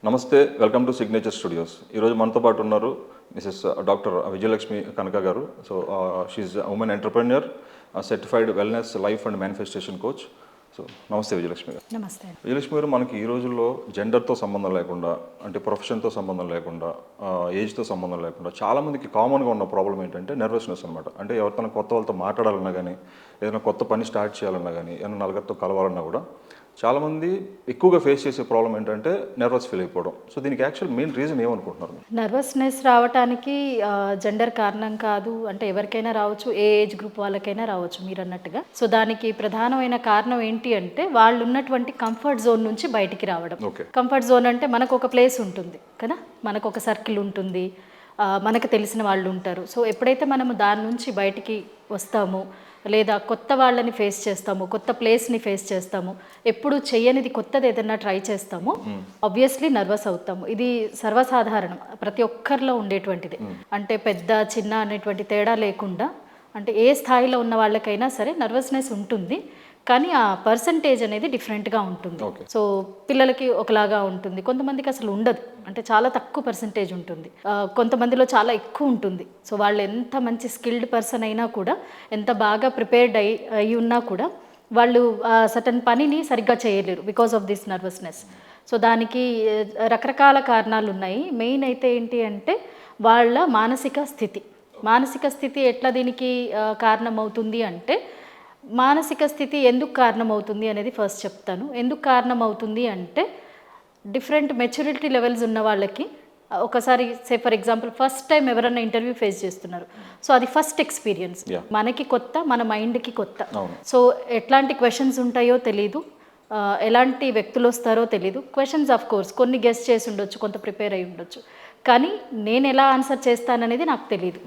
నమస్తే, welcome to signature studios. ఈరోజు మనతో పాటు ఉన్నారు మిసెస్ డాక్టర్ విజయలక్ష్మి కనక గారు. So she women entrepreneur, certified wellness life and manifestation coach. So నమస్తే విజయలక్ష్మి గారు. నమస్తే. విజయలక్ష్మి గారు, మనకి ఈ రోజుల్లో జెండర్తో సంబంధం లేకుండా, అంటే ప్రొఫెషన్తో సంబంధం లేకుండా, ఏజ్తో సంబంధం లేకుండా చాలామందికి కామన్గా ఉన్న ప్రాబ్లం ఏంటంటే నెర్వస్నెస్ అనమాట. అంటే ఎవరితో కొత్త వాళ్ళతో మాట్లాడాలన్నా కానీ, ఏదైనా కొత్త పని స్టార్ట్ చేయాలన్నా కానీ, ఏదైనా నలుగురితో కలవాలన్నా కూడా చాలామంది ఎక్కువగా ఫేస్ చేసే ప్రాబ్లం ఏంటంటే నర్వస్ ఫీల్ అయిపోవడం. సో దీనికి యాక్చువల్ మెయిన్ రీజన్ ఏమనుకుంటున్నారు? నర్వస్నెస్ రావడానికి జెండర్ కారణం కాదు, అంటే ఎవరికైనా రావచ్చు, ఏ ఏజ్ గ్రూప్ వాళ్ళకైనా రావచ్చు మీరు అన్నట్టుగా. సో దానికి ప్రధానమైన కారణం ఏంటి అంటే వాళ్ళు ఉన్నటువంటి కంఫర్ట్ జోన్ నుంచి బయటికి రావడం. కంఫర్ట్ జోన్ అంటే మనకు ఒక ప్లేస్ ఉంటుంది కదా, మనకు ఒక సర్కిల్ ఉంటుంది, మనకు తెలిసిన వాళ్ళు ఉంటారు. సో ఎప్పుడైతే మనము దాని నుంచి బయటికి వస్తామో, లేదా కొత్త వాళ్ళని ఫేస్ చేస్తాము, కొత్త ప్లేస్ని ఫేస్ చేస్తాము, ఎప్పుడు చేయనిది కొత్తది ఏదైనా ట్రై చేస్తాము, ఆబ్వియస్లీ నర్వస్ అవుతాము. ఇది సర్వసాధారణం, ప్రతి ఒక్కరిలో ఉండేటువంటిది. అంటే పెద్ద చిన్న అనేటువంటి తేడా లేకుండా, అంటే ఏ స్థాయిలో ఉన్న వాళ్ళకైనా సరే నర్వస్నెస్ ఉంటుంది. కానీ ఆ పర్సంటేజ్ అనేది డిఫరెంట్గా ఉంటుంది. సో పిల్లలకి ఒకలాగా ఉంటుంది, కొంతమందికి అసలు ఉండదు, అంటే చాలా తక్కువ పర్సంటేజ్ ఉంటుంది, కొంతమందిలో చాలా ఎక్కువ ఉంటుంది. సో వాళ్ళు ఎంత మంచి స్కిల్డ్ పర్సన్ అయినా కూడా, ఎంత బాగా ప్రిపేర్డ్ అయి ఉన్నా కూడా వాళ్ళు సర్టన్ పనిని సరిగ్గా చేయలేరు because of this nervousness. So దానికి రకరకాల కారణాలు ఉన్నాయి. మెయిన్ అయితే ఏంటి అంటే వాళ్ళ మానసిక స్థితి ఎట్లా దీనికి కారణమవుతుంది అంటే, మానసిక స్థితి ఎందుకు కారణమవుతుంది అనేది ఫస్ట్ చెప్తాను. ఎందుకు కారణమవుతుంది అంటే, డిఫరెంట్ మెచ్యూరిటీ లెవెల్స్ ఉన్న వాళ్ళకి ఒకసారి ఫర్ ఎగ్జాంపుల్ ఫస్ట్ టైం ఎవరైనా ఇంటర్వ్యూ ఫేస్ చేస్తున్నారు. సో అది ఫస్ట్ ఎక్స్పీరియన్స్, మనకి కొత్త, మన మైండ్కి కొత్త. సో ఎట్లాంటి క్వశ్చన్స్ ఉంటాయో తెలీదు, ఎలాంటి వ్యక్తులు వస్తారో తెలీదు. క్వశ్చన్స్ ఆఫ్ కోర్స్ కొన్ని గెస్ చేసి ఉండొచ్చు, కొంత ప్రిపేర్ అయి ఉండొచ్చు, కానీ నేను ఎలా ఆన్సర్ చేస్తాననేది నాకు తెలియదు.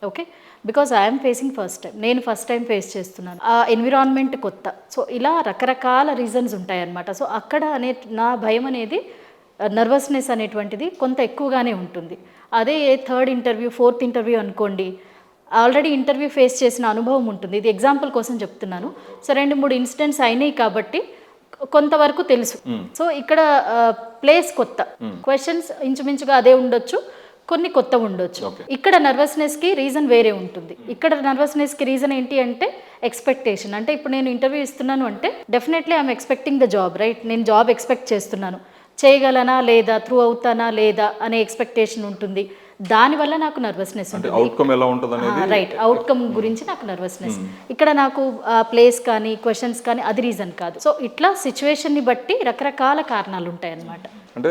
Okay, because I'm facing first time, నేను ఫస్ట్ టైం ఫేస్ చేస్తున్నాను, ఆ ఎన్విరాన్మెంట్ కొత్త. సో ఇలా రకరకాల రీజన్స్ ఉంటాయన్నమాట. సో అక్కడ నా భయం అనేది, నర్వస్నెస్ అనేటువంటిది కొంత ఎక్కువగానే ఉంటుంది. అదే థర్డ్ ఇంటర్వ్యూ, ఫోర్త్ ఇంటర్వ్యూ అనుకోండి, ఆల్రెడీ ఇంటర్వ్యూ ఫేస్ చేసిన అనుభవం ఉంటుంది. ఇది ఎగ్జాంపుల్ కోసం చెప్తున్నాను. సో 2-3 ఇన్సిడెంట్స్ అయినాయి కాబట్టి కొంతవరకు తెలుసు. సో ఇక్కడ ప్లేస్ కొత్త, క్వశ్చన్స్ ఇంచుమించుగా అదే ఉండొచ్చు, కొన్ని కొత్త ఉండొచ్చు. ఇక్కడ నర్వస్నెస్కి రీజన్ వేరే ఉంటుంది. ఇక్కడ నర్వస్నెస్కి రీజన్ ఏంటి అంటే ఎక్స్పెక్టేషన్. అంటే ఇప్పుడు నేను ఇంటర్వ్యూ ఇస్తున్నాను అంటే definitely I'm expecting the job, right? నేను జాబ్ ఎక్స్పెక్ట్ చేస్తున్నాను, చేయగలనా లేదా, త్రూ అవుతానా లేదా అనే ఎక్స్పెక్టేషన్ ఉంటుంది. దానివల్ల నాకు నర్వస్నెస్ ఉంటుంది. రైట్, అవుట్కమ్ గురించి నాకు నర్వస్నెస్. ఇక్కడ నాకు ప్లేస్ కానీ క్వశ్చన్స్ కానీ అది రీజన్ కాదు. సో ఇట్లా సిచ్యువేషన్ని బట్టి రకరకాల కారణాలు ఉంటాయి అన్నమాట. అంటే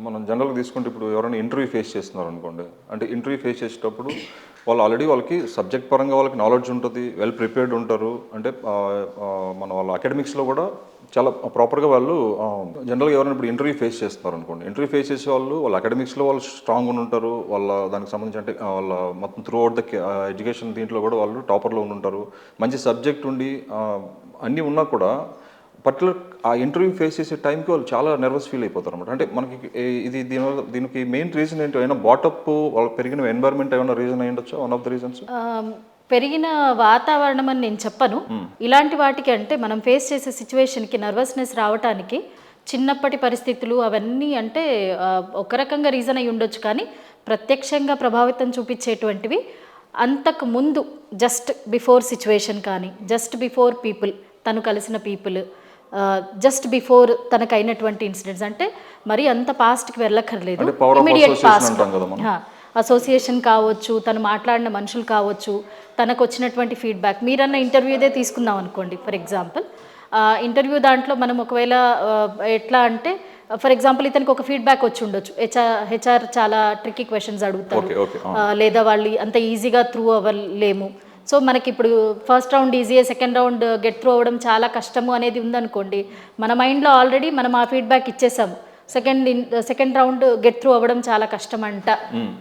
మనం జనరల్గా తీసుకుంటే ఇప్పుడు ఎవరైనా ఇంటర్వ్యూ ఫేస్ చేస్తున్నారు అనుకోండి, అంటే ఇంటర్వ్యూ ఫేస్ చేసేటప్పుడు వాళ్ళకి సబ్జెక్ట్ పరంగా వాళ్ళకి నాలెడ్జ్ ఉంటుంది, వెల్ ప్రిపేర్డ్ ఉంటారు. అంటే వాళ్ళ అకాడమిక్స్లో కూడా చాలా ప్రాపర్గా వాళ్ళు జనరల్గా ఎవరైనా ఇప్పుడు ఇంటర్వ్యూ ఫేస్ చేస్తున్నారు అనుకోండి, ఇంటర్వ్యూ ఫేస్ చేసే వాళ్ళ అకాడమిక్స్లో వాళ్ళు స్ట్రాంగ్ ఉంటారు, వాళ్ళ దానికి సంబంధించి అంటే వాళ్ళ మొత్తం త్రూ అవుట్ ద ఎడ్యుకేషన్ దీంట్లో కూడా వాళ్ళు టాపర్లో ఉంటారు, మంచి సబ్జెక్ట్ ఉండి అన్నీ ఉన్నా కూడా పర్టికులర్ ఆ ఇంటర్వ్యూ ఫేస్ చేసే టైంకి వాళ్ళు చాలా నర్వస్ ఫీల్ అయిపోతారు అనమాట. అంటే మనకి ఇది దీనికి మెయిన్ రీజన్ ఏంటి? అయినా బాటప్ వాళ్ళు పెరిగిన ఎన్వైర్న్మెంట్ ఏమైనా రీజన్ అయ్యి ఉండొచ్చు? వన్ ఆఫ్ ద రీజన్స్ పెరిగిన వాతావరణం అని నేను చెప్పను. ఇలాంటి వాటికి అంటే మనం ఫేస్ చేసే సిచ్యువేషన్కి నర్వస్నెస్ రావడానికి చిన్నప్పటి పరిస్థితులు అవన్నీ అంటే ఒక రకంగా రీజన్ అయి ఉండొచ్చు, కానీ ప్రత్యక్షంగా ప్రభావితం చూపించేటువంటివి అంతకు ముందు జస్ట్ బిఫోర్ సిచ్యువేషన్ కానీ, జస్ట్ బిఫోర్ పీపుల్, తను కలిసిన పీపుల్, జస్ట్ బిఫోర్ తనకు అయినటువంటి ఇన్సిడెంట్స్. అంటే మరి అంత పాస్ట్కి వెళ్ళక్కర్లేదు, ఇమీడియట్ పాస్ట్, అసోసియేషన్ కావచ్చు, తను మాట్లాడిన మనుషులు కావచ్చు, తనకు వచ్చినటువంటి ఫీడ్బ్యాక్. మీరన్న ఇంటర్వ్యూదే తీసుకుందాం అనుకోండి ఫర్ ఎగ్జాంపుల్. ఇంటర్వ్యూ దాంట్లో మనం ఒకవేళ ఎట్లా అంటే ఫర్ ఎగ్జాంపుల్ ఇతనికి ఒక ఫీడ్బ్యాక్ వచ్చి ఉండొచ్చు, హెచ్ఆర్ చాలా ట్రిక్కీ క్వశ్చన్స్ అడుగుతారు, లేదా వాళ్ళు అంత ఈజీగా త్రూ అవ్వలేము. సో మనకి ఇప్పుడు ఫస్ట్ రౌండ్ ఈజీయే, సెకండ్ రౌండ్ గెట్ త్రూ అవ్వడం చాలా కష్టము అనేది ఉందనుకోండి, మన మైండ్లో ఆల్రెడీ మనం ఆ ఫీడ్బ్యాక్ ఇచ్చేసాము, సెకండ్ రౌండ్ గెట్ త్రూ అవ్వడం చాలా కష్టం అంట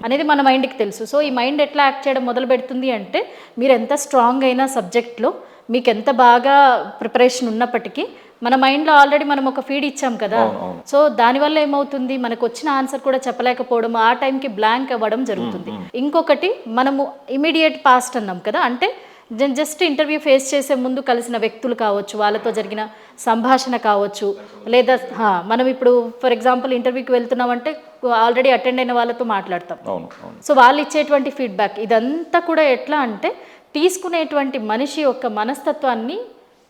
అనేది మన మైండ్కి తెలుసు. సో ఈ మైండ్ ఎట్లా యాక్ట్ చేయడం మొదలు పెడుతుంది అంటే, మీరు ఎంత స్ట్రాంగ్ అయినా సబ్జెక్ట్లో, మీకు ఎంత బాగా ప్రిపరేషన్ ఉన్నప్పటికీ మన మైండ్లో ఆల్రెడీ మనం ఒక ఫీడ్ ఇచ్చాం కదా. సో దానివల్ల ఏమవుతుంది, మనకు వచ్చిన ఆన్సర్ కూడా చెప్పలేకపోవడం, ఆ టైంకి బ్లాంక్ అవ్వడం జరుగుతుంది. ఇంకొకటి, మనము ఇమీడియట్ పాస్ట్ అన్నాం కదా, అంటే జస్ట్ ఇంటర్వ్యూ ఫేస్ చేసే ముందు కలిసిన వ్యక్తులు కావచ్చు, వాళ్ళతో జరిగిన సంభాషణ కావచ్చు, లేదా మనం ఇప్పుడు ఫర్ ఎగ్జాంపుల్ ఇంటర్వ్యూకి వెళ్తున్నామంటే ఆల్రెడీ అటెండ్ అయిన వాళ్ళతో మాట్లాడతాం. సో వాళ్ళు ఇచ్చేటువంటి ఫీడ్బ్యాక్ ఇదంతా కూడా ఎట్లా అంటే తీసుకునేటువంటి మనిషి యొక్క మనస్తత్వాన్ని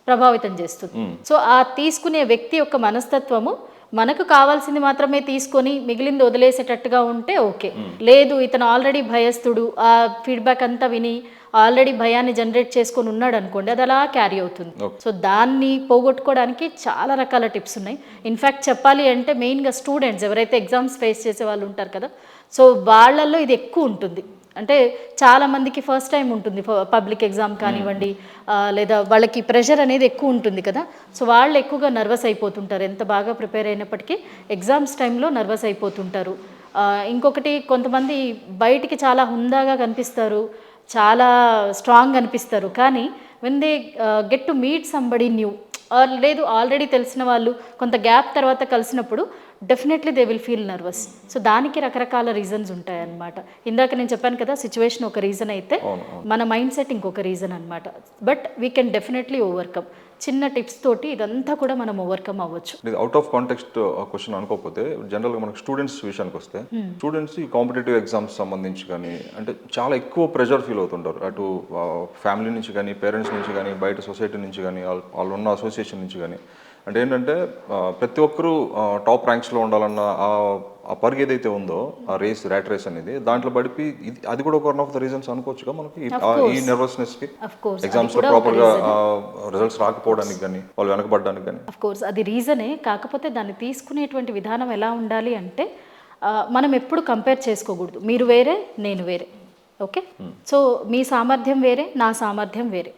ప్రభావితం చేస్తుంది. సో ఆ తీసుకునే వ్యక్తి యొక్క మనస్తత్వము మనకు కావాల్సింది మాత్రమే తీసుకొని మిగిలింది వదిలేసేటట్టుగా ఉంటే ఓకే. లేదు ఇతను ఆల్రెడీ భయస్థుడు, ఆ ఫీడ్బ్యాక్ అంతా విని ఆల్రెడీ భయాన్ని జనరేట్ చేసుకొని ఉన్నాడు అనుకోండి, అది అలా క్యారీ అవుతుంది. సో దాన్ని పోగొట్టుకోవడానికి చాలా రకాల టిప్స్ ఉన్నాయి. ఇన్ఫ్యాక్ట్ చెప్పాలి అంటే మెయిన్గా స్టూడెంట్స్ ఎవరైతే ఎగ్జామ్స్ ఫేస్ చేసే వాళ్ళు ఉంటారు కదా, సో వాళ్ళల్లో ఇది ఎక్కువ ఉంటుంది. అంటే చాలామందికి ఫస్ట్ టైం ఉంటుంది పబ్లిక్ ఎగ్జామ్ కానివ్వండి, లేదా వాళ్ళకి ప్రెషర్ అనేది ఎక్కువ ఉంటుంది కదా, సో వాళ్ళు ఎక్కువగా నర్వస్ అయిపోతుంటారు. ఎంత బాగా ప్రిపేర్ అయినప్పటికీ ఎగ్జామ్స్ టైంలో నర్వస్ అయిపోతుంటారు. ఇంకొకటి కొంతమంది బయటికి చాలా హుందాగా కనిపిస్తారు, చాలా స్ట్రాంగ్ అనిపిస్తారు, కానీ when they get to meet somebody new లేదు ఆల్రెడీ తెలిసిన వాళ్ళు కొంత గ్యాప్ తర్వాత కలిసినప్పుడు definitely they will feel nervous. So దానికి రకరకాల రీజన్స్ ఉంటాయన్నమాట. ఇందాక నేను చెప్పాను కదా, సిచ్యువేషన్ ఒక రీజన్ అయితే మన మైండ్ సెట్ ఇంకొక రీజన్ అనమాట. But we can definitely overcome. చిన్న టిప్స్ తోటి ఇదంతా కూడా మనం ఓవర్కమ్ అవ్వచ్చు. ఇది అవుట్ ఆఫ్ కాంటెక్స్ట్ క్వశ్చన్ అనుకోకపోతే జనరల్గా మనకు స్టూడెంట్స్ విషయానికి వస్తే స్టూడెంట్స్ ఈ కాంపిటేటివ్ ఎగ్జామ్స్ సంబంధించి కానీ అంటే చాలా ఎక్కువ ప్రెషర్ ఫీల్ అవుతుంటారు. అటు ఫ్యామిలీ నుంచి కానీ, పేరెంట్స్ నుంచి కానీ, బయట సొసైటీ నుంచి కానీ, వాళ్ళు ఉన్న అసోసియేషన్ నుంచి కానీ. అంటే ఏంటంటే ప్రతి ఒక్కరూ టాప్ ర్యాంక్స్లో ఉండాలన్న ఆ పరుగు ఏదైతే ఉందో, ఆ ర్యాట్ రేస్ అనేది, దాంట్లో పడిపి అది కూడా ఒక వన్ ఆఫ్ ద రీజన్స్ అనుకోవచ్చుగా మనకి ఈ నర్వస్నెస్కి, ఎగ్జామ్స్లో ప్రాపర్గా రిజల్ట్స్ రాకపోవడానికి కానీ, వాళ్ళు వెనకబడడానికి కానీ. అఫ్ కోర్స్ అది రీజనే. కాకపోతే దాన్ని తీసుకునేటువంటి విధానం ఎలా ఉండాలి అంటే మనం ఎప్పుడు కంపేర్ చేసుకోకూడదు. మీరు వేరే, నేను వేరే. ఓకే, సో మీ సామర్థ్యం వేరే, నా సామర్థ్యం వేరే.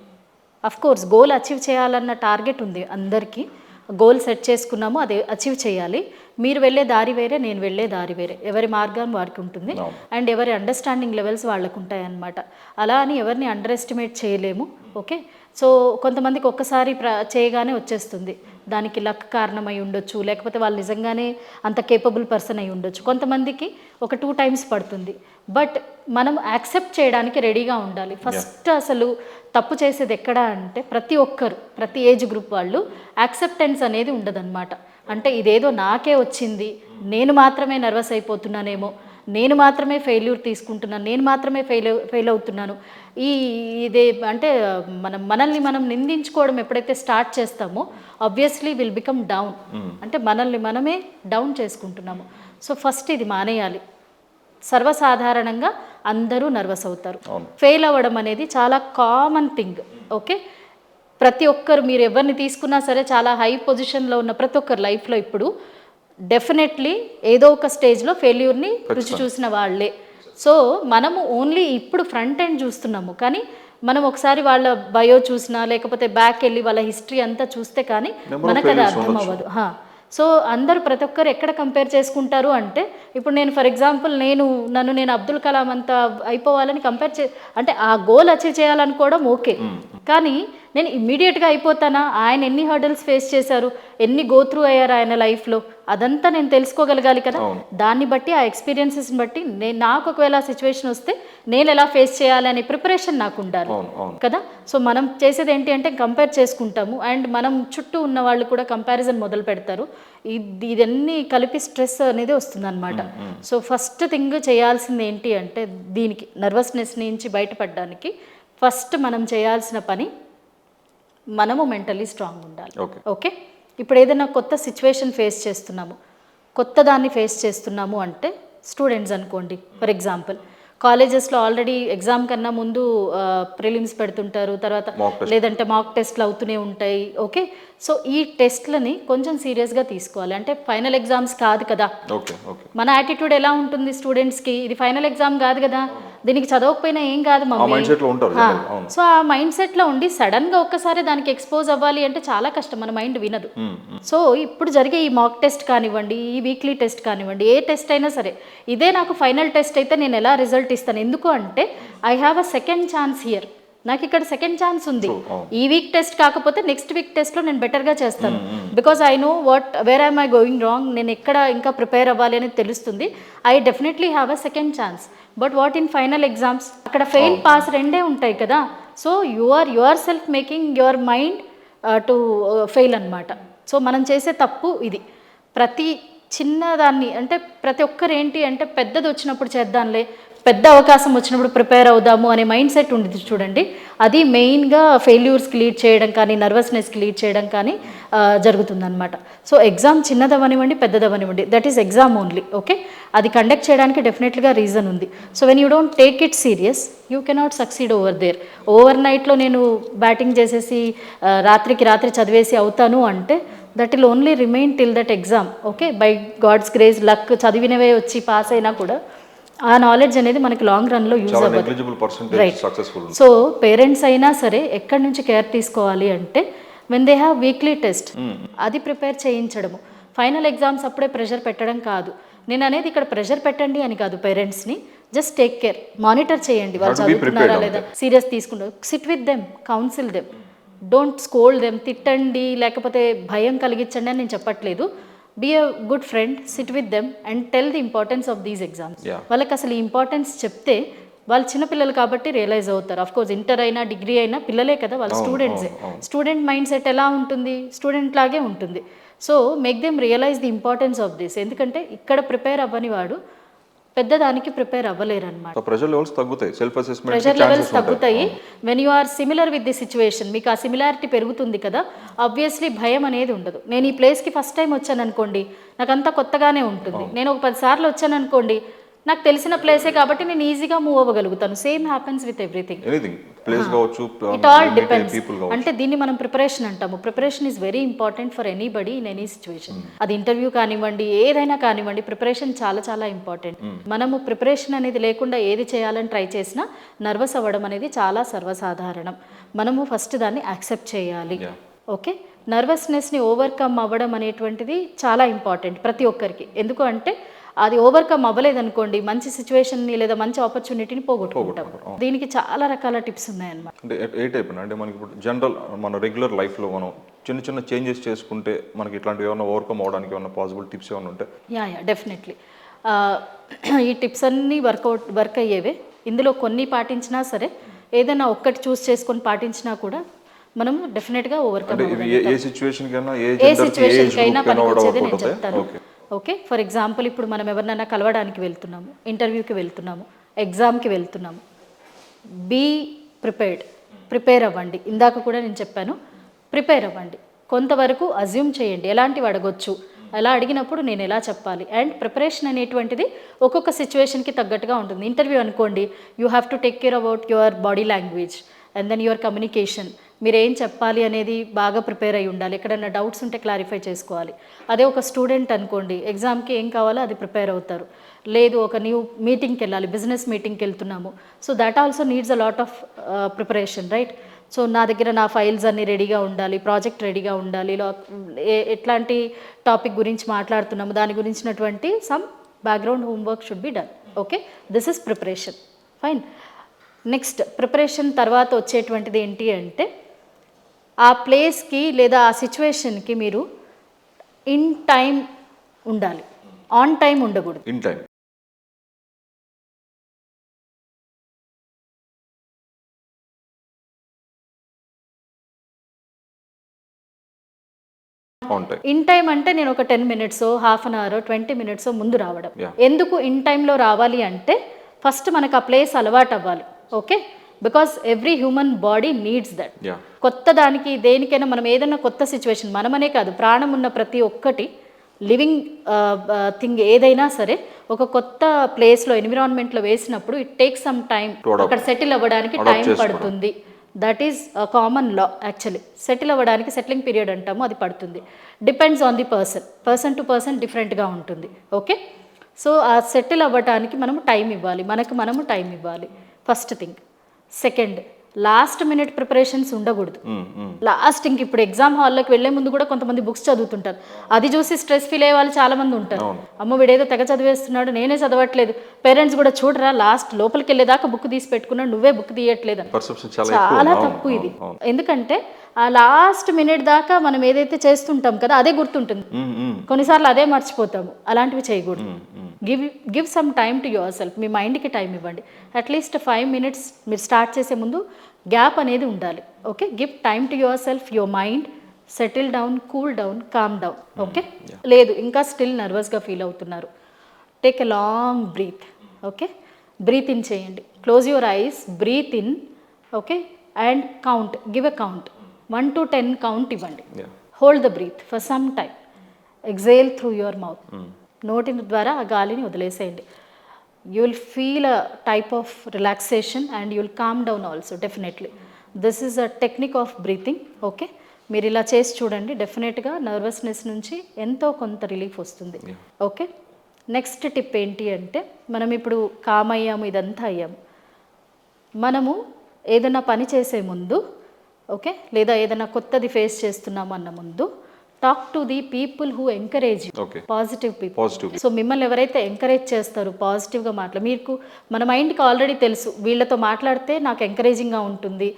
అఫ్ కోర్స్ గోల్ అచీవ్ చేయాలన్న టార్గెట్ ఉంది అందరికీ. గోల్ సెట్ చేసుకున్నాము, అది అచీవ్ చేయాలి. మీరు వెళ్ళే దారి వేరే, నేను వెళ్ళే దారి వేరే. ఎవరి మార్గం వారికి ఉంటుంది అండ్ ఎవరి అండర్స్టాండింగ్ లెవెల్స్ వాళ్ళకు ఉంటాయి అన్నమాట. అలా అని ఎవరిని అండర్ ఎస్టిమేట్ చేయలేము. ఓకే, సో కొంతమందికి ఒక్కసారి చేయగానే వచ్చేస్తుంది. దానికి లక్ కారణమై ఉండొచ్చు, లేకపోతే వాళ్ళు నిజంగానే అంత కేపబుల్ పర్సన్ అయి ఉండొచ్చు. కొంతమందికి ఒక 2 times పడుతుంది. బట్ మనం యాక్సెప్ట్ చేయడానికి రెడీగా ఉండాలి. ఫస్ట్ అసలు తప్పు చేసేది ఎక్కడ అంటే ప్రతి ఏజ్ గ్రూప్ వాళ్ళు యాక్సెప్టెన్స్ అనేది ఉండదన్నమాట. అంటే ఇదేదో నాకే వచ్చింది, నేను మాత్రమే నర్వస్ అయిపోతున్నానేమో, నేను మాత్రమే ఫెయిల్యూర్ తీసుకుంటున్నాను, నేను మాత్రమే ఫెయిల్ అవుతున్నాను. ఇదే అంటే మనల్ని మనం నిందించుకోవడం ఎప్పుడైతే స్టార్ట్ చేస్తామో ఆబ్వియస్లీ విల్ బికమ్ డౌన్. అంటే మనల్ని మనమే డౌన్ చేసుకుంటున్నాము. సో ఫస్ట్ ఇది మానేయాలి. సర్వసాధారణంగా అందరూ నర్వస్ అవుతారు. ఫెయిల్ అవ్వడం అనేది చాలా కామన్ థింగ్. ఓకే, ప్రతి ఒక్కరు మీరు ఎవరిని తీసుకున్నా సరే, చాలా హై పొజిషన్లో ఉన్న ప్రతి ఒక్కరు లైఫ్లో ఇప్పుడు డెఫినెట్లీ ఏదో ఒక స్టేజ్లో ఫెయిల్యూర్ని రుచి చూసిన వాళ్ళే. సో మనము ఓన్లీ ఇప్పుడు ఫ్రంట్ ఎండ్ చూస్తున్నాము, కానీ మనం ఒకసారి వాళ్ళ బయో చూసినా లేకపోతే బ్యాక్ వెళ్ళి వాళ్ళ హిస్టరీ అంతా చూస్తే కానీ మనకు అది అర్థం అవ్వదు. సో అందరూ ప్రతి ఒక్కరు ఎక్కడ కంపేర్ చేసుకుంటారు అంటే, ఇప్పుడు నేను ఫర్ ఎగ్జాంపుల్ నన్ను నేను అబ్దుల్ కలాం అంతా అయిపోవాలని అంటే ఆ గోల్ అచీవ్ చేయాలనుకోవడం ఓకే, కానీ నేను ఇమ్మీడియట్గా అయిపోతానా? ఆయన ఎన్ని హర్డల్స్ ఫేస్ చేశారు, ఎన్ని గో త్రూ అయ్యారు ఆయన లైఫ్లో, అదంతా నేను తెలుసుకోగలగాలి కదా. దాన్ని బట్టి ఆ ఎక్స్పీరియన్సెస్ని బట్టి నాకు ఒకవేళ సిచ్యువేషన్ వస్తే నేను ఎలా ఫేస్ చేయాలి అనే ప్రిపరేషన్ నాకు ఉండాలి కదా. సో మనం చేసేది ఏంటి అంటే కంపేర్ చేసుకుంటాము, అండ్ మనం చుట్టూ ఉన్న వాళ్ళు కూడా కంపారిజన్ మొదలు పెడతారు. ఇదన్నీ కలిపి స్ట్రెస్ అనేది వస్తుందన్నమాట. సో ఫస్ట్ థింగ్ చేయాల్సింది ఏంటి అంటే, దీనికి నర్వస్నెస్ నుంచి బయటపడడానికి ఫస్ట్ మనం చేయాల్సిన పని, మనము మెంటలీ స్ట్రాంగ్ ఉండాలి. ఓకే, ఇప్పుడు ఏదైనా కొత్త సిచ్యువేషన్ ఫేస్ చేస్తున్నాము, కొత్త దాన్ని ఫేస్ చేస్తున్నాము అంటే, స్టూడెంట్స్ అనుకోండి ఫర్ ఎగ్జాంపుల్, కాలేజెస్లో ఆల్రెడీ ఎగ్జామ్ కన్నా ముందు ప్రిలిమ్స్ పెడుతుంటారు, తర్వాత లేదంటే మాక్ టెస్ట్లు అవుతూనే ఉంటాయి. ఓకే, సో ఈ టెస్ట్లని కొంచెం సీరియస్గా తీసుకోవాలి. అంటే ఫైనల్ ఎగ్జామ్స్ కాదు కదా. మన యాటిట్యూడ్ ఎలా ఉంటుంది స్టూడెంట్స్కి, ఇది ఫైనల్ ఎగ్జామ్ కాదు కదా, దీనికి చదవకపోయినా ఏం కాదు మమ్మీ. సో ఆ మైండ్ సెట్లో ఉండి సడన్గా ఒక్కసారి దానికి ఎక్స్పోజ్ అవ్వాలి అంటే చాలా కష్టం, మన మైండ్ వినదు. సో ఇప్పుడు జరిగే ఈ మాక్ టెస్ట్ కానివ్వండి, ఈ వీక్లీ టెస్ట్ కానివ్వండి, ఏ టెస్ట్ అయినా సరే, ఇదే నాకు ఫైనల్ టెస్ట్ అయితే నేను ఎలా రిజల్ట్ ఇస్తాను? ఎందుకు అంటే I have a second chance here. నాకు ఇక్కడ సెకండ్ ఛాన్స్ ఉంది. ఈ వీక్ టెస్ట్ కాకపోతే నెక్స్ట్ వీక్ టెస్ట్లో నేను బెటర్గా చేస్తాను. Because I know where I going wrong, నేను ఎక్కడ ఇంకా ప్రిపేర్ అవ్వాలి అనేది తెలుస్తుంది. I definitely have a second chance. But what in final exams, అక్కడ ఫెయిల్ పాస్ రెండే ఉంటాయి కదా. So your self making your mind to fail అనమాట. సో మనం చేసే తప్పు ఇది. ప్రతి చిన్నదాన్ని అంటే ప్రతి ఒక్కరు ఏంటి అంటే పెద్దది వచ్చినప్పుడు చేద్దాంలే, పెద్ద అవకాశం వచ్చినప్పుడు ప్రిపేర్ అవుదాము అనే మైండ్ సెట్ ఉండేది చూడండి. అది మెయిన్గా ఫెయిల్యూర్స్కి లీడ్ చేయడం కానీ నర్వస్నెస్కి లీడ్ చేయడం కానీ జరుగుతుందన్నమాట. సో ఎగ్జామ్ చిన్నదవనివ్వండి పెద్దదవనివ్వండి, that is exam only. Okay, అది కండక్ట్ చేయడానికి డెఫినెట్గా రీజన్ ఉంది. So when you don't take it serious you cannot succeed over there. Over నైట్లో నేను బ్యాటింగ్ చేసేసి రాత్రికి రాత్రి చదివేసి అవుతాను అంటే that will only remain till that exam. Okay, by god's grace luck చదివినవే వచ్చి పాస్ అయినా కూడా ఆ నాలెడ్జ్ అనేది మనకి లాంగ్ రన్లో యూజ్ అవ్వదు. రైట్. సో పేరెంట్స్ అయినా సరే ఎక్కడి నుంచి కేర్ తీసుకోవాలి అంటే when they have weekly test అది ప్రిపేర్ చేయించడము. ఫైనల్ ఎగ్జామ్స్ అప్పుడే ప్రెషర్ పెట్టడం కాదు. నేను అనేది ఇక్కడ ప్రెషర్ పెట్టండి అని కాదు, పేరెంట్స్ని జస్ట్ టేక్ కేర్, మానిటర్ చేయండి వాళ్ళు చదువుతున్నారా లేదా, సీరియస్ తీసుకుంటారు, sit with them, counsel them, don't scold them. తిట్టండి లేకపోతే భయం కలిగించండి అని నేను చెప్పట్లేదు. Be a good friend, sit with them and tell the importance of these exams. వాళ్ళకి అసలు ఈ ఇంపార్టెన్స్ చెప్తే వాళ్ళు చిన్నపిల్లలు కాబట్టి రియలైజ్ అవుతారు. ఆఫ్ కోర్స్ ఇంటర్ అయినా డిగ్రీ అయినా పిల్లలే కదా, వాళ్ళు స్టూడెంట్సే. స్టూడెంట్ మైండ్ సెట్ ఎలా ఉంటుంది, స్టూడెంట్ లాగే ఉంటుంది. So make them realise the importance of this. ఎందుకంటే ఇక్కడ ప్రిపేర్ అవ్వని వాడు పెద్దదానికి ప్రిపేర్ అవ్వలేరన్నమాట. ప్రెషర్ లెవెల్స్ తగ్గుతాయి, సెల్ఫ్ అసెస్మెంట్ ప్రెషర్ లెవెల్స్ తగ్గుతాయి. When you are similar with the situation, మీకు ఆ సిమిలారిటీ పెరుగుతుంది కదా, ఆబ్వియస్లీ భయం అనేది ఉండదు. నేను ఈ ప్లేస్కి ఫస్ట్ టైం వచ్చాను అనుకోండి, నాకు అంతా కొత్తగానే ఉంటుంది. నేను ఒక 10 సార్లు వచ్చాను అనుకోండి, నాకు తెలిసిన ప్లేసే కాబట్టి నేను ఈజీగా మూవ్ అవ్వగలుగుతాను. Same happens with everything. It all depends. అంటే దీన్ని మనం ప్రిపరేషన్ అంటాము. Preparation is very important for anybody in any situation. అది ఇంటర్వ్యూ కానివ్వండి, ఏదైనా కానివ్వండి, ప్రిపరేషన్ చాలా చాలా ఇంపార్టెంట్. మనము ప్రిపరేషన్ అనేది లేకుండా ఏది చేయాలని ట్రై చేసినా నర్వస్ అవ్వడం అనేది చాలా సర్వసాధారణం. మనము ఫస్ట్ దాన్ని యాక్సెప్ట్ చేయాలి. ఓకే, నర్వస్నెస్ని ఓవర్కమ్ అవ్వడం అనేటువంటిది చాలా ఇంపార్టెంట్ ప్రతి ఒక్కరికి. ఎందుకు అంటే అది ఓవర్కమ్ అవ్వలేదనుకోండి, మంచి సిచ్యువేషన్ని లేదా మంచి ఆపర్చునిటీని పోగొట్టుకుంటాం. దీనికి చాలా రకాల టిప్స్ ఉన్నాయన్నమాట. అంటే ఏ టైప్ అంటే మనకి ఇప్పుడు జనరల్ మన రెగ్యులర్ లైఫ్లో మనం చిన్న చిన్న చేంజెస్ చేసుకుంటే మనకి ఇట్లాంటివి ఏమైనా ఓవర్కమ్ అవ్వడానికి ఏమైనా పాసిబుల్ టిప్స్ ఏమైనా ఉంటాయి? Yeah definitely. ఈ టిప్స్ అన్నీ వర్క్ అయ్యేవే. ఇందులో కొన్ని పాటించినా సరే, ఏదైనా ఒక్కటి చూస్ చేసుకొని పాటించినా కూడా మనం డెఫినెట్గా ఓవర్కమ్ ఏ సిచ్యువేషన్కైనా పనికొచ్చేది నేను చెప్తాను. ఓకే, ఫర్ ఎగ్జాంపుల్ ఇప్పుడు మనం ఎవరినైనా కలవడానికి వెళ్తున్నాము, ఇంటర్వ్యూకి వెళ్తున్నాము, ఎగ్జామ్కి వెళ్తున్నాము. బీ ప్రిపేర్ అవ్వండి. ఇందాక కూడా నేను చెప్పాను, ప్రిపేర్ అవ్వండి. కొంతవరకు అజ్యూమ్ చేయండి, ఎలాంటివి అడగొచ్చు, ఎలా అడిగినప్పుడు నేను ఎలా చెప్పాలి. అండ్ ప్రిపరేషన్ అనేటువంటిది ఒక్కొక్క సిచ్యువేషన్కి తగ్గట్టుగా ఉంటుంది. ఇంటర్వ్యూ అనుకోండి, you have to take care about your body language and then your communication. మీరు ఏం చెప్పాలి అనేది బాగా ప్రిపేర్ అయి ఉండాలి. ఎక్కడైనా డౌట్స్ ఉంటే క్లారిఫై చేసుకోవాలి. అదే ఒక స్టూడెంట్ అనుకోండి, ఎగ్జామ్కి ఏం కావాలో అది ప్రిపేర్ అవుతారు. లేదు ఒక న్యూ మీటింగ్కి వెళ్ళాలి, బిజినెస్ మీటింగ్కి వెళ్తున్నాము, so that also needs a lot of preparation, right? So నా దగ్గర నా ఫైల్స్ అన్నీ రెడీగా ఉండాలి, ప్రాజెక్ట్ రెడీగా ఉండాలి, ఎట్లాంటి టాపిక్ గురించి మాట్లాడుతున్నాము దాని గురించినటువంటి some background homework should be done. Okay, this is preparation. Fine. Next, preparation తర్వాత వచ్చేటువంటిది ఏంటి అంటే ఆ ప్లేస్కి లేదా ఆ సిచ్యువేషన్కి మీరు ఇన్ టైం ఉండాలి, ఆన్ టైం ఉండకూడదు. In time. ఇన్ టైం అంటే నేను ఒక 10 minutes, half an hour, 20 minutes ముందు రావడం. ఎందుకు ఇన్ టైంలో రావాలి అంటే ఫస్ట్ మనకు ఆ ప్లేస్ అలవాటు అవ్వాలి. Okay, because every human body needs that. కొత్త దానికి దేనికైనా మనం ఏదైనా కొత్త సిచ్యువేషన్, మనమనే కాదు ప్రాణం ఉన్న ప్రతి ఒక్కటి లివింగ్ థింగ్ ఏదైనా సరే ఒక కొత్త ప్లేస్లో ఎన్విరాన్మెంట్లో వేసినప్పుడు ఇట్ టేక్స్ సమ్ టైం, అక్కడ సెటిల్ అవ్వడానికి టైం పడుతుంది. That is common law. Actually settle అవ్వడానికి సెటిలింగ్ పీరియడ్ అంటాము, అది పడుతుంది. Depends on the person to person డిఫరెంట్గా ఉంటుంది. ఓకే, సో ఆ సెటిల్ అవ్వడానికి మనము టైం ఇవ్వాలి, మనము టైం ఇవ్వాలి. First thing. Second, last minute preparations ఉండకూడదు. లాస్ట్ ఇంక ఇప్పుడు ఎగ్జామ్ హాల్లోకి వెళ్లే ముందు కూడా కొంతమంది బుక్స్ చదువుతుంటారు, అది చూసి స్ట్రెస్ ఫీల్ అయ్యే వాళ్ళు చాలా మంది ఉంటారు. అమ్మ వీడేదో తెగ చదివేస్తున్నాడు, నేనే చదవట్లేదు. పేరెంట్స్ కూడా చూడరా, లాస్ట్ లోపలికి వెళ్ళేదాకా బుక్ తీసి పెట్టుకున్నాడు, నువ్వే బుక్ తీయట్లేదు. చాలా తప్పు ఇది. ఎందుకంటే ఆ లాస్ట్ మినిట్ దాకా మనం ఏదైతే చేస్తుంటాం కదా అదే గుర్తుంటుంది, కొన్నిసార్లు అదే మర్చిపోతాము. అలాంటివి చేయకూడదు. Give some time to yourself. మీ మైండ్కి టైం ఇవ్వండి. అట్లీస్ట్ 5 minutes మీరు స్టార్ట్ చేసే ముందు గ్యాప్ అనేది ఉండాలి. Okay, give time to yourself, your mind, settle down, cool down, calm down. Okay, లేదు ఇంకా స్టిల్ నర్వస్గా ఫీల్ అవుతున్నారు, take a long breath. Okay, breath in చేయండి, close your eyes, breath in. Okay, and count, give a count 1 to 10 count ఇవ్వండి. Hold the breath for some time, exhale through your mouth. నోటి ద్వారా ఆ గాలిని వదిలేసేయండి. You will feel a type of relaxation and you will calm down also definitely. This is a technique of breathing. Okay, మీరు ఇలా చేసి చూడండి, డెఫినెట్గా నర్వస్నెస్ నుంచి ఎంతో కొంత రిలీఫ్ వస్తుంది. ఓకే, నెక్స్ట్ టిప్ ఏంటి అంటే, మనం ఇప్పుడు కామ్ అయ్యాము, ఇదంతా అయ్యాము, మనము ఏదైనా పని చేసే ముందు, ఓకే, లేదా ఏదైనా కొత్తది ఫేస్ చేస్తున్నాము అన్న ముందు, talk to the people who encourage you, positive people. So మిమ్మల్ని ఎవరైతే ఎంకరేజ్ చేస్తారో, పాజిటివ్గా మీకు మన మైండ్కి ఆల్రెడీ తెలుసు, వీళ్ళతో మాట్లాడితే నాకు ఎంకరేజింగ్గా ఉంటుంది,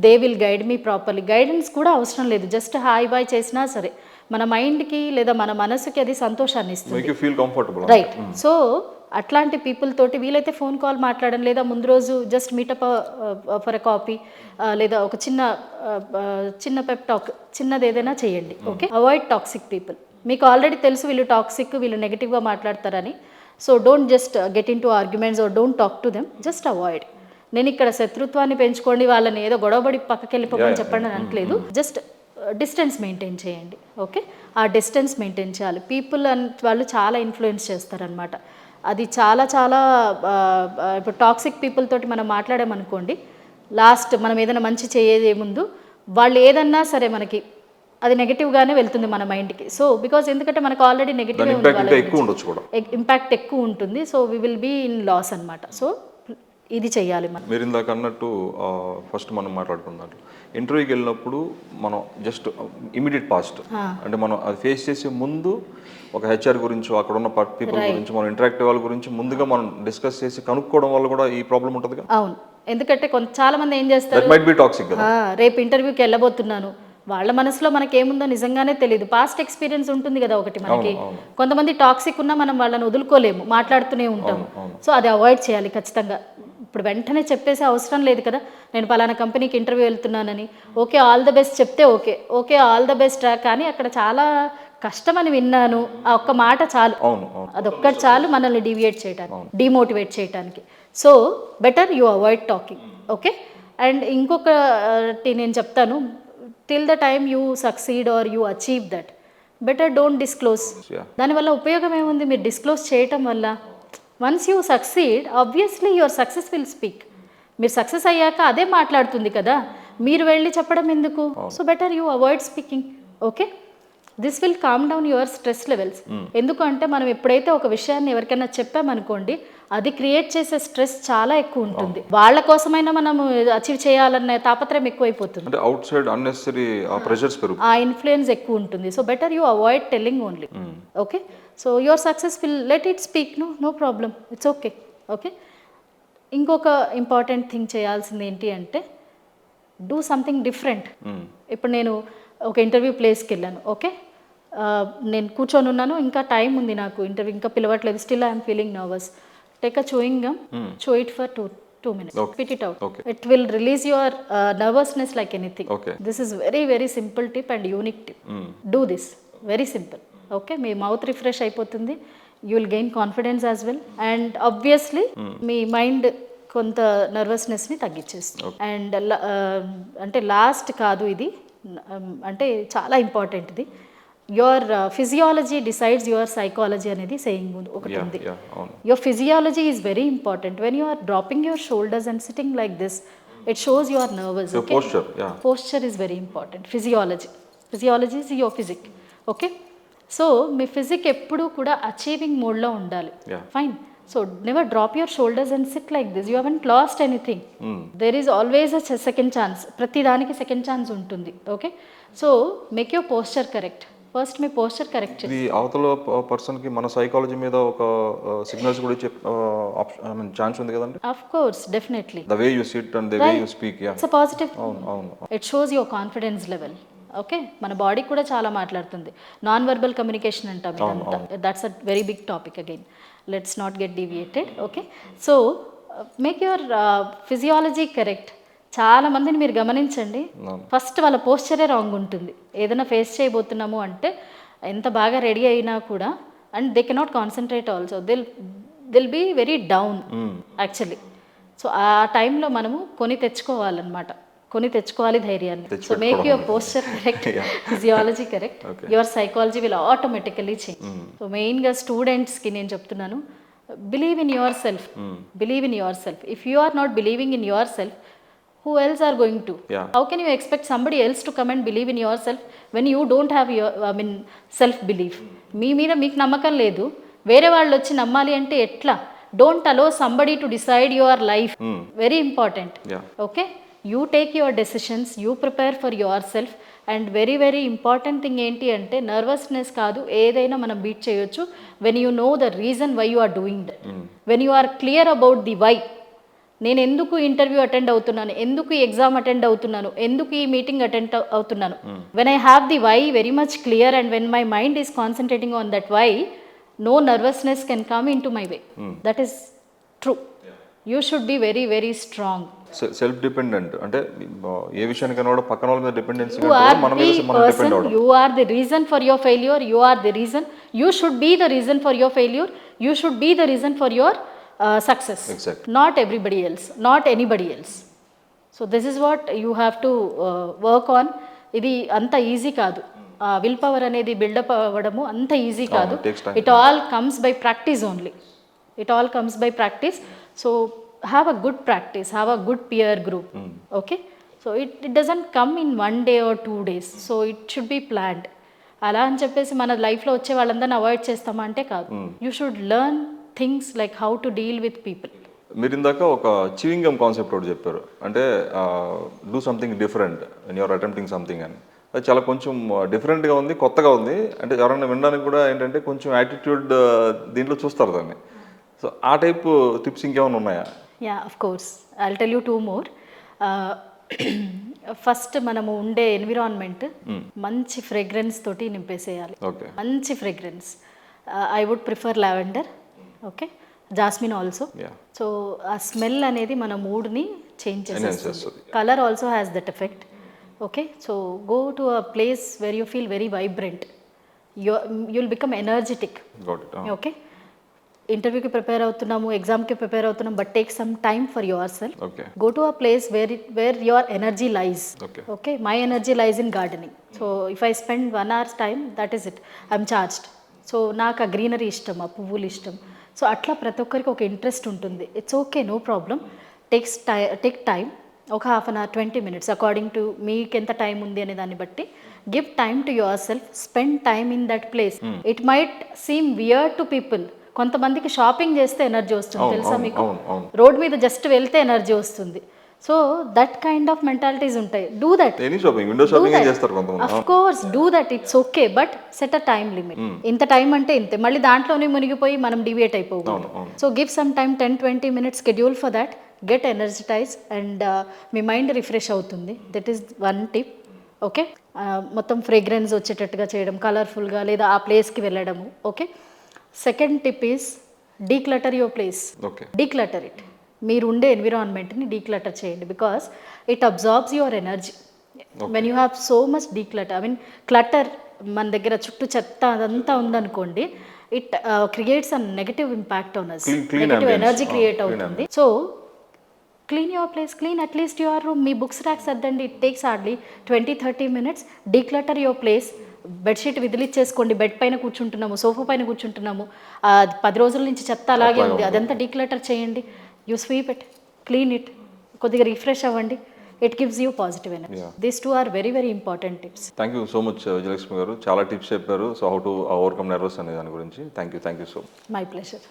they will guide me properly. Guidance కూడా అవసరం లేదు, జస్ట్ హాయ్ బాయ్ చేసినా సరే మన మైండ్కి లేదా మన మనసుకి అది సంతోషాన్ని ఇస్తుంది. రైట్, సో అట్లాంటి పీపుల్ తోటి వీలైతే ఫోన్ కాల్ మాట్లాడడం, లేదా ముందు రోజు just meetup for a coffee, లేదా ఒక చిన్న పెప్ టాక్, చిన్నది ఏదైనా చేయండి. Okay, avoid toxic people. మీకు ఆల్రెడీ తెలుసు వీళ్ళు టాక్సిక్, వీళ్ళు నెగిటివ్గా మాట్లాడతారని. So don't just get into arguments or don't talk to them, just avoid. నేను ఇక్కడ శత్రుత్వాన్ని పెంచుకోండి, వాళ్ళని ఏదో గొడవబడి పక్కకి వెళ్ళిపోమని చెప్పండి అని అనట్లేదు, జస్ట్ డిస్టెన్స్ మెయింటైన్ చేయండి. ఓకే, ఆ డిస్టెన్స్ మెయింటైన్ చేయాలి. పీపుల్ వాళ్ళు చాలా ఇన్ఫ్లుయెన్స్ చేస్తారనమాట. అది చాలా చాలా ఇప్పుడు టాక్సిక్ పీపుల్ తోటి మనం మాట్లాడామనుకోండి, లాస్ట్ మనం ఏదైనా మంచి చేయే ముందు వాళ్ళు ఏదన్నా సరే మనకి అది నెగిటివ్గానే వెళ్తుంది మన మైండ్కి. సో బికాజ్ ఎందుకంటే మనకు ఆల్రెడీ నెగిటివ్ ఇంపాక్ట్ ఎక్కువ ఉంటుంది. So we will be in loss అనమాట. సో ఇది చెయ్యాలి మనం. మీరు ఇందాక అన్నట్టు ఫస్ట్ మనం మాట్లాడుకున్నాం, ఇంటర్వ్యూకి వెళ్ళినప్పుడు మనం జస్ట్ ఇమీడియట్ పాస్ట్ అంటే మనం అది ఫేస్ చేసే ముందు ఒక హెచ్ఆర్ గురించి, అక్కడ ఉన్న పీపుల్ గురించి, మనం ఇంటరాక్ట్ వాళ్ళ గురించి ముందుగా మనం డిస్కస్ చేసి కనుక్కోవడం వల్ల కూడా ఈ ప్రాబ్లం ఉంటుంది. అవును, ఎందుకంటే చాలా మంది ఏం చేస్తారు, రేపు ఇంటర్వ్యూకి వెళ్ళబోతున్నాను, వాళ్ళ మనసులో మనకేముందో నిజంగానే తెలియదు. పాస్ట్ ఎక్స్పీరియన్స్ ఉంటుంది కదా ఒకటి మనకి. కొంతమంది టాక్సిక్ ఉన్నా మనం వాళ్ళని వదులుకోలేము, మాట్లాడుతూనే ఉంటాము. సో అది అవాయిడ్ చేయాలి ఖచ్చితంగా. ఇప్పుడు వెంటనే చెప్పేసే అవసరం లేదు కదా, నేను పలానా కంపెనీకి ఇంటర్వ్యూ వెళ్తున్నానని. ఓకే, ఆల్ ద బెస్ట్ చెప్తే okay, okay all the best, కానీ అక్కడ చాలా కష్టమని విన్నాను, ఆ ఒక్క మాట చాలు, అదొక్కటి చాలు మనల్ని డిమోటివేట్ చేయడానికి. So better you avoid talking. Okay, and ఇంకొకటి నేను చెప్తాను, till the time you succeed or you achieve that, better don't disclose. దానివల్ల ఉపయోగం ఏముంది మీరు డిస్క్లోజ్ చేయటం వల్ల? Once you succeed, obviously your success will speak. మీరు సక్సెస్ అయ్యాక అదే మాట్లాడుతుంది కదా, మీరు వెళ్ళి చెప్పడం ఎందుకు? So better you avoid speaking. Okay, this will calm down your stress levels. ఎందుకంటే మనం ఎప్పుడైతే ఒక విషయాన్ని ఎవరికైనా చెప్పామనుకోండి, అది క్రియేట్ చేసే స్ట్రెస్ చాలా ఎక్కువ ఉంటుంది. వాళ్ళ కోసమైనా మనము అచీవ్ చేయాలనే తాపత్రయం ఎక్కువైపోతుంది, ఆ ఇన్ఫ్లుయెన్స్ ఎక్కువ ఉంటుంది. So better you avoid telling only. Okay, so your success will let it speak, no problem, it's okay. Okay, ఇంకొక ఇంపార్టెంట్ థింగ్ చేయాల్సింది ఏంటి అంటే, డూ సంథింగ్ డిఫరెంట్. ఇప్పుడు నేను ఒక ఇంటర్వ్యూ ప్లేస్కి వెళ్ళాను. ఓకే, నేను కూర్చొని ఉన్నాను, ఇంకా టైం ఉంది నాకు, ఇంటర్వ్యూ ఇంకా పిలవట్లేదు, still I'm feeling nervous. Take a chewing gum, chew it for 2 minutes, spit it out. It will release your nervousness like anything. This is very very simple tip and unique tip. Do this, very simple. Okay, me mouth refresh అయిపోతుంది, you will gain confidence as well, and obviously me mind కొంత నర్వస్నెస్ని తగ్గించేస్తుంది. And అంటే last కాదు ఇది, అంటే చాలా important ఇది, your physiology decides your psychology అనేది saying ఒకటి ఉంది. Your physiology is very important. When you are dropping your shoulders and sitting like this, it shows you are nervous. Posture is very important. Physiology is your physique. Okay, so మీ physique ఎప్పుడూ కూడా achieving మోడ్లో ఉండాలి. Fine, so never drop your shoulders and sit like this. You haven't lost anything. There is always a second chance, ప్రతి దానికి second chance ఉంటుంది. Okay, so make your posture correct. First me posture correct చేయండి. ఇది అవతల పర్సన్కి మన psychology మీద ఒక సిగ్నల్స్ కూడా ఇచ్చే ఛాన్స్ ఉంది కదండి. Of course, definitely. The way you sit and the way you speak, yeah, it's a positive. అవును, it shows your confidence level. Okay, మన బాడీ కూడా చాలా మాట్లాడుతుంది. నాన్ వర్బల్ కమ్యూనికేషన్ అంటాం ఇదంతా. That's a very big topic again, let's not get deviated. Okay, so make your physiology correct, చాలా మందిని మీరు గమనించండి, అవును. ఫస్ట్ వాళ్ళ పోస్చరే రాంగ్ ఉంటుంది. ఏదైనా ఫేస్ చేయబోతున్నాము అంటే ఎంత బాగా రెడీ అయినా కూడా, and they cannot concentrate also, they'll be very down actually. So ఆ టైంలో మనము కొని తెచ్చుకోవాలి ధైర్యాన్ని. So make your posture correct, physiology correct, your psychology will automatically change. So మెయిన్గా స్టూడెంట్స్కి నేను చెప్తున్నాను, believe in yourself, believe in yourself. If you are not believing in yourself, who else are going to? Yeah. How can you expect somebody else to come and believe in yourself when you don't have your self belief? మీ మీద మీకు నమ్మకం లేదు, వేరే వాళ్ళు వచ్చి నమ్మాలి అంటే ఎట్లా? Don't allow somebody to decide your life. Very important. Okay, you take your decisions, you prepare for yourself. And very very important thing ఏంటి అంటే, నర్వస్నెస్ కాదు, ఏదైనా మనం బీట్ చేయొచ్చు when you know the reason why you are doing that, when you are clear about the why. నేను ఎందుకు interview attend అవుతున్నాను, ఎందుకు ఈ ఎగ్జామ్ అటెండ్ అవుతున్నాను, ఎందుకు ఈ మీటింగ్ అటెండ్ అవుతున్నాను. When I have the why very much clear and when my mind is concentrating on that why, no nervousness can come into my way. That is true. You should be very very strong. Self dependent అంటే ఏ విషయానికైనా కూడా పక్కన వాళ్ళ మీద dependency, You are the person, you are the reason for your failure, you are the reason, you should be the reason for your failure, you should be the reason for your success. Exactly. Not everybody else, not anybody else. So this is what you have to work on. ఇది అంత easy కాదు. Will power అనేది buildup అవ్వడము అంత easy కాదు. It all comes by practice only. It all comes by practice. So have a good practice, have a good peer group. Okay, so it doesn't come in 1 day or 2 days. So it should be planned. అలా అని చెప్పేసి మన లైఫ్లో వచ్చే వాళ్ళందరినీ avoid చేస్తామా అంటే కాదు. You should learn things like how to deal with people. మీరు ఇందాక ఒక చివింగ్ గమ్ కాన్సెప్ట్ ఒకటి చెప్పారు, అంటే do something different and you're attempting something అని. అది చాలా కొంచెం డిఫరెంట్గా ఉంది, కొత్తగా ఉంది. అంటే ఎవరైనా వినడానికి కూడా ఏంటంటే కొంచెం యాటిట్యూడ్ దీంట్లో చూస్తారు దాన్ని. సో ఆ టైప్ టిప్స్ ఇంకేమైనా ఉన్నాయా? Yeah, of course. I'll tell you 2 more. First మనము ఉండే ఎన్విరాన్మెంట్ మంచి ఫ్రేగ్రెన్స్ తోటి నింపేసేయాలి. మంచి fragrance. I would prefer lavender, okay, jasmine also. So ఆ స్మెల్ అనేది మన మూడ్ని చేంజ్ చేసేస్తుంది. Colour also has that effect. Okay, so go to a place where you feel very vibrant, you'll become energetic. Okay, ఇంటర్వ్యూకి prepare అవుతున్నాము, ఎగ్జామ్కి prepare అవుతున్నాం, but take some time for your self. Go to a place where your energy లైజ్. Okay, my energy lies in gardening. So if I spend 1 hour's time, that is it, I'm charged. So నాకు ఆ greenery ఇష్టం, ఆ పువ్వులు ఇష్టం. So అట్లా ప్రతి ఒక్కరికి ఒక ఇంట్రెస్ట్ ఉంటుంది. It's okay, no problem. Take time, ఒక 1/2 hour 20 minutes అకార్డింగ్ టు మీకు ఎంత టైం ఉంది అనే దాన్ని బట్టి. Give time to yourself, spend time in that place. It might seem weird to people. కొంతమందికి షాపింగ్ చేస్తే ఎనర్జీ వస్తుంది, తెలుసా మీకు? రోడ్ మీద జస్ట్ వెళ్తే ఎనర్జీ వస్తుంది. So that kind of mentalities ఉంటాయి. Do that. Of course do that, it's okay, but set a time limit. ఇంత టైం అంటే ఇంతే, మళ్ళీ దాంట్లోనే మునిగిపోయి మనం డివియేట్ అయిపోకూడదు. So give some time, 10-20 minutes schedule for that. Get energise and మీ మైండ్ రిఫ్రెష్ అవుతుంది. That is 1 tip. ఓకే, మొత్తం ఫ్రేగ్రెన్స్ వచ్చేటట్టుగా చేయడం, కలర్ఫుల్గా, లేదా ఆ ప్లేస్కి వెళ్ళడము. Okay, second tip is declutter your place. Declutter it. మీరు ఉండే ఎన్విరాన్మెంట్ని డీక్లటర్ చేయండి, because it absorbs your energy. When you have so much declutter, I mean clutter, మన దగ్గర చుట్టూ చెత్త అదంతా ఉందనుకోండి, it creates a negative impact on us. Negative energy create అవుతుంది. So clean your place, clean at least your room. మీ books racks సర్దండి. It takes hardly 20-30 minutes. Declutter your place. Bedsheet విదిలిచ్చేసుకోండి. బెడ్ పైన కూర్చుంటున్నాము, సోఫా పైన కూర్చుంటున్నాము, 10 రోజుల నుంచి చెత్త అలాగే ఉంది, అదంతా డీక్లటర్ చేయండి. You sweep it, clean it, కొద్దిగా రిఫ్రెష్ అవ్వండి. It gives you positive energy. These 2 are very very important tips. Thank you so much Vijayalakshmi గారు, చాలా టిప్స్ చెప్పారు. So how to overcome nervous అనే దాని గురించి. Thank you so much. My pleasure.